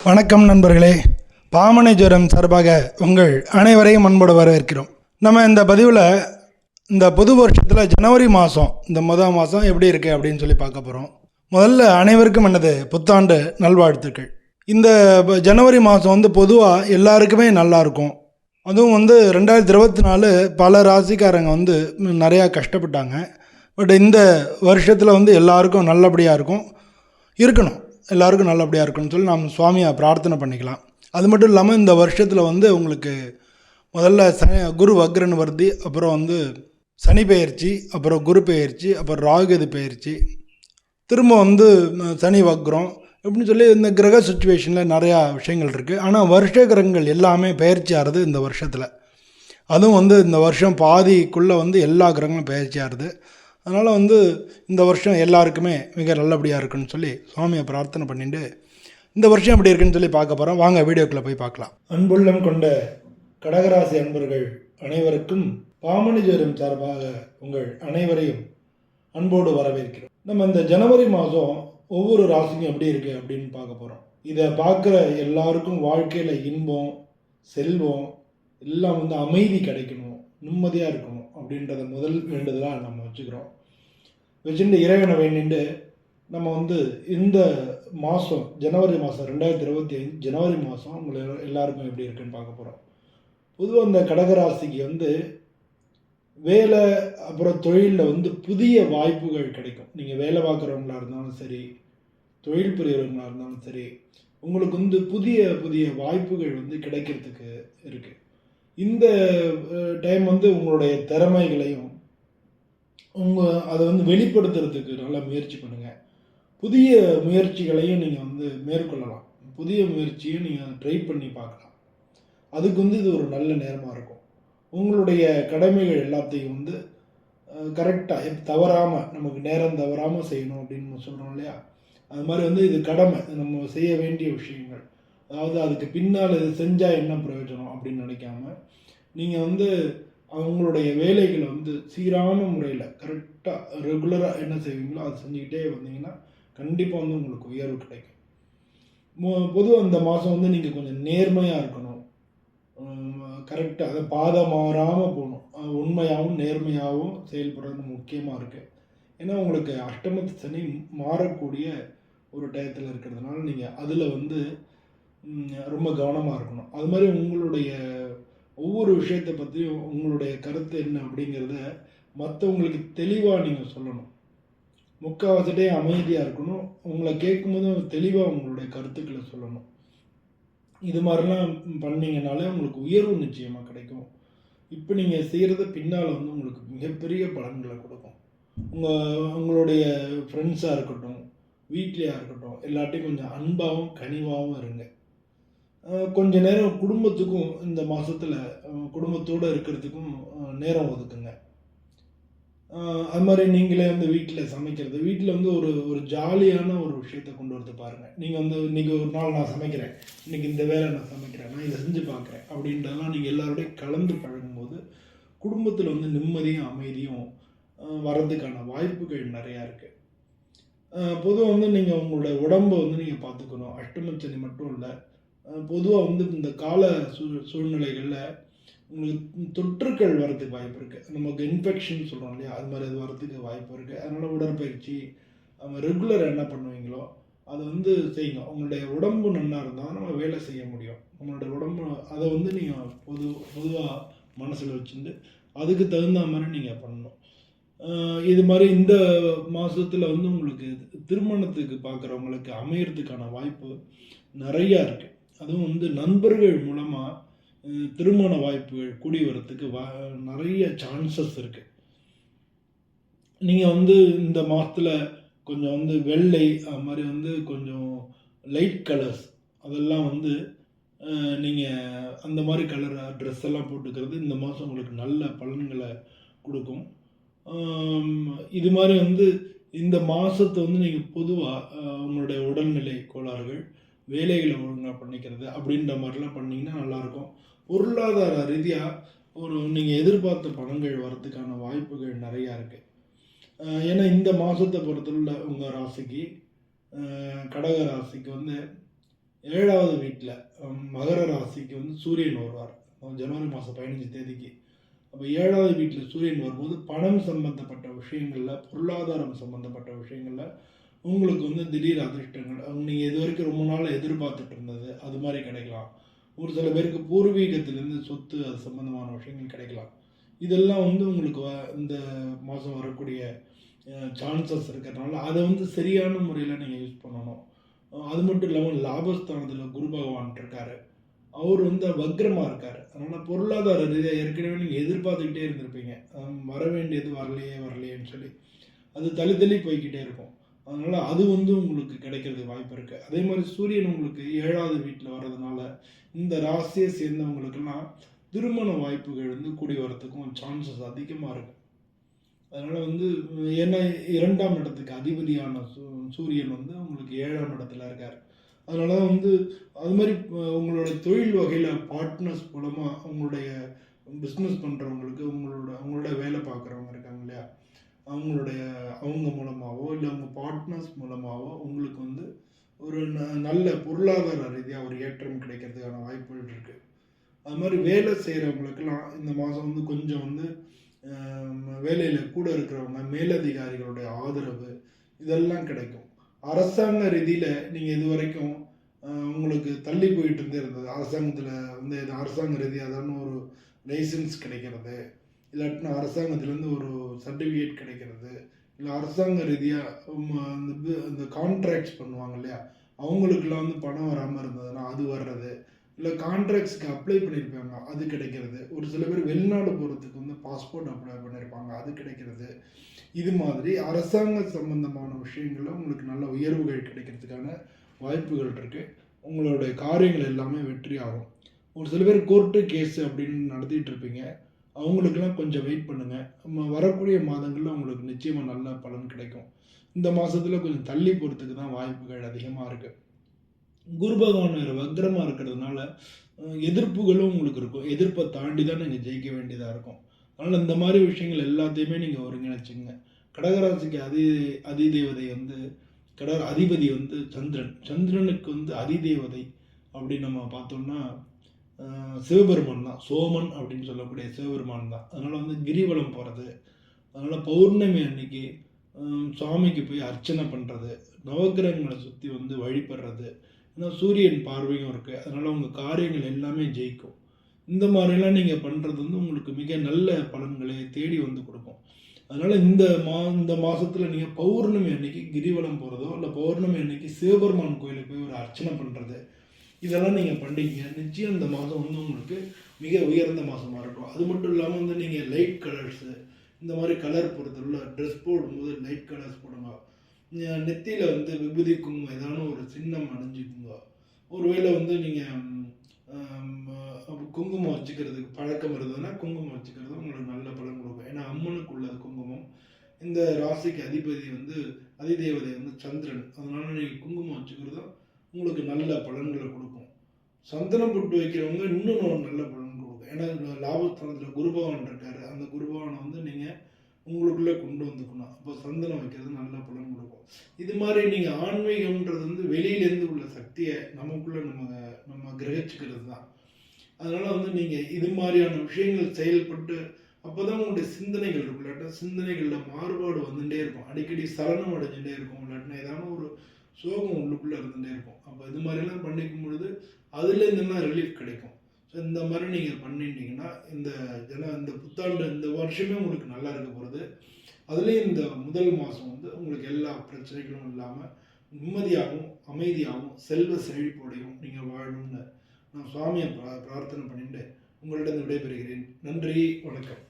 வணக்கம் நண்பர்களே, பாமனை ஜோரம் சார்பாக உங்கள் அனைவரையும் அன்போடு வரவேற்கிறோம். நம்ம இந்த பதிவில் இந்த புது வருஷத்தில் ஜனவரி மாதம் இந்த மாதம் எப்படி இருக்குது அப்படின்னு சொல்லி பார்க்க போகிறோம். முதல்ல அனைவருக்கும் என்னது புத்தாண்டு நல்வாழ்த்துக்கள். இந்த ஜனவரி மாதம் பொதுவாக எல்லாருக்குமே நல்லாயிருக்கும். அதுவும் 2024 பல ராசிக்காரங்க நிறையா கஷ்டப்பட்டாங்க. பட் இந்த வருஷத்தில் எல்லாருக்கும் நல்லபடியாக இருக்கணும், எல்லாருக்கும் நல்லபடியாக இருக்குன்னு சொல்லி நாம் சுவாமியை பிரார்த்தனை பண்ணிக்கலாம். அது மட்டும் இல்லாமல் இந்த வருஷத்தில் உங்களுக்கு முதல்ல குரு வக்ரன் வருது, அப்புறம் சனி பெயர்ச்சி, அப்புறம் குரு பெயர்ச்சி, அப்புறம் ராகுகேது பெயர்ச்சி, திரும்ப சனி வக்ரம் இப்படின்னு சொல்லி இந்த கிரக சுச்சுவேஷனில் நிறையா விஷயங்கள் இருக்குது. ஆனால் வருஷ கிரகங்கள் எல்லாமே பெயர்ச்சி ஆகிறது இந்த வருஷத்தில். அதுவும் இந்த வருஷம் பாதிக்குள்ளே எல்லா கிரகங்களும் பெயர்ச்சி ஆகுது. அதனால் இந்த வருஷம் எல்லாருக்குமே மிக நல்லபடியாக இருக்குன்னு சொல்லி சுவாமியை பிரார்த்தனை பண்ணிட்டு இந்த வருஷம் எப்படி இருக்குன்னு சொல்லி பார்க்க போகிறோம். வாங்க வீடியோக்குள்ளே போய் பார்க்கலாம். அன்புள்ளம் கொண்ட கடகராசி அன்பர்கள் அனைவருக்கும் பாமணி ஜோரம் சார்பாக உங்கள் அனைவரையும் அன்போடு வரவேற்கிறோம். நம்ம இந்த ஜனவரி மாதம் ஒவ்வொரு ராசிக்கும் எப்படி இருக்குது அப்படின்னு பார்க்க போகிறோம். இதை பார்க்குற எல்லாருக்கும் வாழ்க்கையில் இன்பம், செல்வம் எல்லாம் அமைதி கிடைக்கணும், நிம்மதியாக இருக்கணும் அப்படின்றத முதல் வேண்டுதலாக நம்ம வச்சுட்டு இறைவனை வேண்டிட்டு நம்ம இந்த மாதம் ஜனவரி மாதம் 2025 ஜனவரி மாதம் உங்களை எல்லாருக்கும் எப்படி இருக்குன்னு பார்க்க போகிறோம். பொதுவாக இந்த கடகராசிக்கு வேலை அப்புறம் தொழிலில் புதிய வாய்ப்புகள் கிடைக்கும். நீங்கள் வேலை பார்க்குறவங்களா இருந்தாலும் சரி, தொழில் புரியறவங்களாக இருந்தாலும் சரி, உங்களுக்கு புதிய புதிய வாய்ப்புகள் கிடைக்கிறதுக்கு இருக்குது. இந்த டைம் உங்களுடைய திறமைகளையும் அதை வெளிப்படுத்துறதுக்கு நல்லா முயற்சி பண்ணுங்கள். புதிய முயற்சிகளையும் நீங்கள் மேற்கொள்ளலாம். புதிய முயற்சியும் நீங்கள் ட்ரை பண்ணி பார்க்கலாம். அதுக்கு இது ஒரு நல்ல நேரமாக இருக்கும். உங்களுடைய கடமைகள் எல்லாத்தையும் கரெக்டாக தவறாமல், நமக்கு நேரம் தவறாமல் செய்யணும் அப்படின்னு சொல்கிறோம் இல்லையா, அது மாதிரி இது கடமை, நம்ம செய்ய வேண்டிய விஷயங்கள். அதாவது அதுக்கு பின்னால் இது செஞ்சால் என்ன பிரயோஜனம் அப்படின்னு நினைக்காம நீங்கள் அவங்களுடைய வேலைகளை சீரான முறையில் கரெக்டாக ரெகுலராக என்ன செய்வீங்களோ அதை செஞ்சுக்கிட்டே வந்தீங்கன்னா கண்டிப்பாக உங்களுக்கு உயர்வு கிடைக்கும். பொதுவாக இந்த மாதம் நீங்கள் கொஞ்சம் நேர்மையாக இருக்கணும், கரெக்டாக அதை பாதை மாறாமல் போகணும், உண்மையாகவும் நேர்மையாகவும் செயல்படுறது முக்கியமாக இருக்குது. ஏன்னா உங்களுக்கு அஷ்டமத்து சனி மாறக்கூடிய ஒரு டயத்தில் இருக்கிறதுனால நீங்கள் அதில் ரொம்ப கவனமாக இருக்கணும். அது மாதிரி உங்களுடைய ஒவ்வொரு விஷயத்தை பற்றியும் உங்களுடைய கருத்து என்ன அப்படிங்கிறத மற்றவங்களுக்கு தெளிவாக நீங்கள் சொல்லணும். முக்கால்வாசிட்டே அமைதியாக இருக்கணும். உங்களை கேட்கும்போது தெளிவாக உங்களுடைய கருத்துக்களை சொல்லணும். இது மாதிரிலாம் பண்ணிங்கனாலே உங்களுக்கு உயர்வு நிச்சயமாக கிடைக்கும். இப்போ நீங்கள் செய்கிறத பின்னால் உங்களுக்கு மிகப்பெரிய பலன்களை கொடுக்கும். உங்களுடைய ஃப்ரெண்ட்ஸாக இருக்கட்டும், வீட்லையாக இருக்கட்டும், எல்லாட்டையும் கொஞ்சம் அன்பாகவும் கனிவாகவும் இருங்க. கொஞ்ச நேரம் குடும்பத்துக்கும் இந்த மாதத்தில் குடும்பத்தோடு இருக்கிறதுக்கும் நேரம் ஒதுக்குங்க. அது மாதிரி நீங்களே வீட்டில் சமைக்கிறது, வீட்டில் ஒரு ஜாலியான ஒரு விஷயத்தை கொண்டு வரது பாருங்கள். நீங்கள் இன்றைக்கி ஒரு நாள் நான் சமைக்கிறேன், இன்றைக்கி இந்த வேலை நான் சமைக்கிறேன், நான் இதை செஞ்சு பார்க்குறேன் அப்படின்றதெல்லாம் நீங்கள் எல்லாரோடையும் கலந்து பழகும்போது குடும்பத்தில் நிம்மதியும் அமைதியும் வர்றதுக்கான வாய்ப்புகள் நிறையா இருக்குது. பொதுவாக நீங்கள் உங்களோட உடம்பை நீங்கள் பார்த்துக்கணும். அஷ்டமச்சனி மட்டும் இல்லை, பொதுவாக இந்த கால சூழ்நிலைகளில் உங்களுக்கு தொற்றுக்கள் வர்றதுக்கு வாய்ப்பு இருக்குது. நமக்கு இன்ஃபெக்ஷன் சொல்கிறோம் இல்லையா, அது மாதிரி அது வர்றதுக்கு வாய்ப்பு இருக்குது. அதனால் உடற்பயிற்சி ரெகுலர் என்ன பண்ணுவீங்களோ அதை செய்யுங்க. உங்களுடைய உடம்பு நல்லா இருந்தால் நம்ம வேலை செய்ய முடியும். உங்களுடைய உடம்பு அதை நீங்கள் பொதுவாக மனசில் வச்சுட்டு அதுக்கு தகுந்த மாதிரி நீங்கள் பண்ணணும். இது மாதிரி இந்த மாதத்தில் உங்களுக்கு திருமணத்துக்கு பார்க்குறவங்களுக்கு அமையறதுக்கான வாய்ப்பு நிறையா இருக்குது. அதுவும் நண்பர்கள் மூலமாக திருமண வாய்ப்புகள் கூடி வரத்துக்கு நிறைய சான்சஸ் இருக்குது. நீங்கள் இந்த மாதத்தில் கொஞ்சம் வெள்ளை அது மாதிரி கொஞ்சம் லைட் கலர்ஸ் அதெல்லாம் நீங்கள் அந்த மாதிரி கலர் ட்ரெஸ் எல்லாம் போட்டுக்கிறது இந்த மாதம் உங்களுக்கு நல்ல பலன்களை கொடுக்கும். இது மாதிரி இந்த மாதத்தை நீங்கள் பொதுவாக உங்களுடைய உடல்நிலை கோளாறுகள், வேலைகளை ஒழுங்காக பண்ணிக்கிறது அப்படின்ற மாதிரிலாம் பண்ணிங்கன்னா நல்லாயிருக்கும். பொருளாதார ரீதியாக நீங்கள் எதிர்பார்த்த பணங்கள் வரதுக்கான வாய்ப்புகள் நிறையா இருக்குது. ஏன்னா இந்த மாதத்தை பொறுத்தவரை உங்கள் ராசிக்கு கடக ராசிக்கு 7வது வீட்டில் மகர ராசிக்கு வந்து சூரியன் வருவார் ஜனவரி மாதம் 15 தேதிக்கு. அப்போ 7வது வீட்டில் சூரியன் வரும்போது பணம் சம்பந்தப்பட்ட விஷயங்களில், பொருளாதாரம் சம்பந்தப்பட்ட விஷயங்களில் உங்களுக்கு வந்து திடீர் அதிர்ஷ்டங்கள், நீங்கள் இது வரைக்கும் ரொம்ப நாள் எதிர்பார்த்துட்டு இருந்தது அது மாதிரி கிடைக்கலாம். ஒரு சில பேருக்கு பூர்வீகத்திலேருந்து சொத்து அது சம்பந்தமான விஷயங்கள் கிடைக்கலாம். இதெல்லாம் வந்து உங்களுக்கு இந்த மாதம் வரக்கூடிய சான்சஸ் இருக்கிறதுனால அதை வந்து சரியான முறையில் நீங்கள் யூஸ் பண்ணணும். அது மட்டும் இல்லாமல் லாபஸ்தானத்தில் குரு பகவான் இருக்கார். அவர் வந்து வக்ரமாக இருக்கார். அதனால் பொருளாதார ரீதியாக ஏற்கனவே நீங்கள் எதிர்பார்த்துக்கிட்டே இருந்திருப்பீங்க. வர வேண்டியது வரலையேன்னு சொல்லி அது தள்ளி போய்கிட்டே இருக்கும். அதனால் அது வந்து உங்களுக்கு கிடைக்கிறதுக்கு வாய்ப்பு இருக்குது. அதே மாதிரி சூரியன் உங்களுக்கு 7வது வீட்டில் வர்றதுனால இந்த ராசியை சேர்ந்தவங்களுக்கெல்லாம் திருமண வாய்ப்புகள் வந்து கூடி வரத்துக்கும் சான்சஸ் அதிகமாக இருக்குது. அதனால் வந்து ஏன்னா 2ஆம் இடத்துக்கு அதிபதியான சூரியன் வந்து உங்களுக்கு 7ஆம் இடத்துல இருக்கார். அதனால வந்து அது மாதிரி உங்களோட தொழில் வகையில் பார்ட்னர்ஸ் மூலமாக உங்களுடைய பிஸ்னஸ் பண்ணுறவங்களுக்கு அவங்களோட வேலை பார்க்குறவங்க இருக்காங்க இல்லையா, அவங்க மூலமாகவோ இல்லை அவங்க பார்ட்னர்ஸ் மூலமாகவோ உங்களுக்கு வந்து ஒரு நல்ல பொருளாதார ரீதியாக ஒரு ஏற்றம் கிடைக்கிறதுக்கான வாய்ப்புகள் இருக்குது. அது மாதிரி வேலை செய்கிறவங்களுக்கெல்லாம் இந்த மாதம் வந்து கொஞ்சம் வந்து வேலையில் கூட இருக்கிறவங்க, மேலதிகாரிகளுடைய ஆதரவு இதெல்லாம் கிடைக்கும். அரசாங்க ரீதியில் நீங்கள் இது வரைக்கும் உங்களுக்கு தள்ளி போயிட்டு இருந்தது, அரசாங்கத்தில் வந்து அரசாங்க ரீதியாக தானே ஒரு லைசன்ஸ் கிடைக்கிறது, இல்லாட்டினா அரசாங்கத்துலேருந்து ஒரு சர்டிஃபிகேட் கிடைக்கிறது, இல்லை அரசாங்க ரீதியாக அந்த கான்ட்ராக்ட்ஸ் பண்ணுவாங்க இல்லையா, அவங்களுக்கெல்லாம் வந்து பணம் வராமல் இருந்ததுன்னா அது வர்றது, இல்லை கான்ட்ராக்ட்ஸ்க்கு அப்ளை பண்ணியிருப்பாங்க அது கிடைக்கிறது, ஒரு சில பேர் வெளிநாடு போகிறதுக்கு வந்து பாஸ்போர்ட் அப்ளை பண்ணியிருப்பாங்க அது கிடைக்கிறது. இது மாதிரி அரசாங்க சம்பந்தமான விஷயங்களில் உங்களுக்கு நல்ல உயர்வுகள் கிடைக்கிறதுக்கான வாய்ப்புகள் இருக்குது. உங்களுடைய காரியங்கள் எல்லாமே வெற்றி ஆகும். ஒரு சில பேர் கோர்ட்டு கேஸு அப்படின்னு நடத்திட்டு இருப்பீங்க, அவங்களுக்கெல்லாம் கொஞ்சம் வெயிட் பண்ணுங்கள். நம்ம வரக்கூடிய மாதங்களில் உங்களுக்கு நிச்சயமாக நல்ல பலன் கிடைக்கும். இந்த மாதத்தில் கொஞ்சம் தள்ளி போகிறதுக்கு தான் வாய்ப்புகள் அதிகமாக இருக்குது. குரு பகவான் வேறு வக்ரமாக இருக்கிறதுனால எதிர்ப்புகளும் உங்களுக்கு இருக்கும். எதிர்ப்பை தாண்டி தான் நீங்கள் ஜெயிக்க வேண்டியதாக இருக்கும். அதனால் இந்த மாதிரி விஷயங்கள் எல்லாத்தையுமே நீங்கள் ஒருங்கிணைச்சிங்க. கடகராசிக்கு அதிதேவதை வந்து அதிபதி வந்து சந்திரன். சந்திரனுக்கு வந்து அதிதேவதை அப்படின்னு நம்ம பார்த்தோம்னா சிவபெருமான் தான். சோமன் அப்படின்னு சொல்லக்கூடிய சிவபெருமான் தான். அதனால் வந்து கிரிவலம் போகிறது, அதனால் பௌர்ணமி அன்னைக்கு சுவாமிக்கு போய் அர்ச்சனை பண்ணுறது, நவக்கிரகங்களை சுற்றி வந்து வழிபடுறது, ஏன்னா சூரியன் பார்வையும் இருக்குது. அதனால் உங்கள் காரியங்கள் எல்லாமே ஜெயிக்கும். இந்த மாதிரிலாம் நீங்கள் பண்ணுறது வந்து உங்களுக்கு மிக நல்ல பலன்களை தேடி வந்து கொடுக்கும். அதனால் இந்த மாதத்தில் நீங்கள் பௌர்ணமி அன்னைக்கு கிரிவலம் போகிறதோ இல்லை பௌர்ணமி அன்னைக்கு சிவபெருமான் கோயிலுக்கு போய் ஒரு அர்ச்சனை பண்ணுறது, இதெல்லாம் நீங்கள் பண்ணிங்க. நிச்சயம் இந்த மாதம் வந்து உங்களுக்கு மிக உயர்ந்த மாதமாக இருக்கும். அது மட்டும் இல்லாமல் வந்து நீங்கள் லைட் கலர்ஸு இந்த மாதிரி கலர் பொறுத்துள்ள ட்ரெஸ் போடும்போது லைட் கலர்ஸ் போடுங்க. நெத்தியில் வந்து விபூதி குங்குமம் ஏதான ஒரு சின்னம் அணிஞ்சுக்குங்க. ஒருவேளை வந்து நீங்கள் குங்குமம் வச்சுக்கிறதுக்கு பழக்கம் இருந்ததுன்னா குங்குமம் வச்சுக்கிறது உங்களுக்கு நல்ல பலன் கொடுக்கும். ஏன்னா அம்மனுக்கு உள்ளது குங்குமம். இந்த ராசிக்கு அதிபதி வந்து அதிதேவதை வந்து சந்திரன். அதனால நீங்கள் குங்குமம் வச்சுக்கிறதும் உங்களுக்கு நல்ல பலன்களை கொடுக்கும். சந்தனம் போட்டு வைக்கிறவங்க இன்னும் நல்ல பலன் கொடுக்கும். ஏன்னா லாபஸ்தானத்தில் குருபகவான் இருக்காரு. அந்த குருபகவானை வந்து நீங்கள் உங்களுக்குள்ளே கொண்டு வந்துக்கணும். அப்போ சந்தனம் வைக்கிறது நல்ல பலன் கொடுக்கும். இது மாதிரி நீங்கள் ஆன்மீகம்ன்றது வந்து வெளியிலேருந்து உள்ள சக்தியை நமக்குள்ளே நம்ம கிரகிச்சுக்கிறது தான். அதனால் வந்து நீங்கள் இது மாதிரியான விஷயங்கள் செயல்பட்டு அப்போ தான் உங்களுடைய சிந்தனைகள் இருக்கும். இல்லாட்டா சிந்தனைகளில் மாறுபாடு வந்துகிட்டே இருக்கும். அடிக்கடி சலனம் அடைஞ்சுட்டே இருக்கும். இல்லாட்டினா ஏதாவது ஒரு சோகம் உள்ளுக்குள்ளே இருந்துகிட்டே இருக்கும். அப்போ இது மாதிரிலாம் பண்ணிக்கும் பொழுது அதுலேருந்துலாம் ரிலீஃப் கிடைக்கும். ஸோ இந்த மாதிரி நீங்கள் பண்ணிட்டீங்கன்னா இந்த புத்தாண்டு இந்த வருஷமே உங்களுக்கு நல்லா இருக்க போகிறது. அதுலேயும் இந்த முதல் மாதம் வந்து உங்களுக்கு எல்லா பிரச்சனைகளும் இல்லாமல் நிம்மதியாகவும் அமைதியாகவும் செல்வ செழிப்போடையும் நீங்கள் வாழணும்னு நான் சுவாமியை பிரார்த்தனை பண்ணிட்டு உங்கள்கிட்ட விடைபெறுகிறேன். நன்றி, வணக்கம்.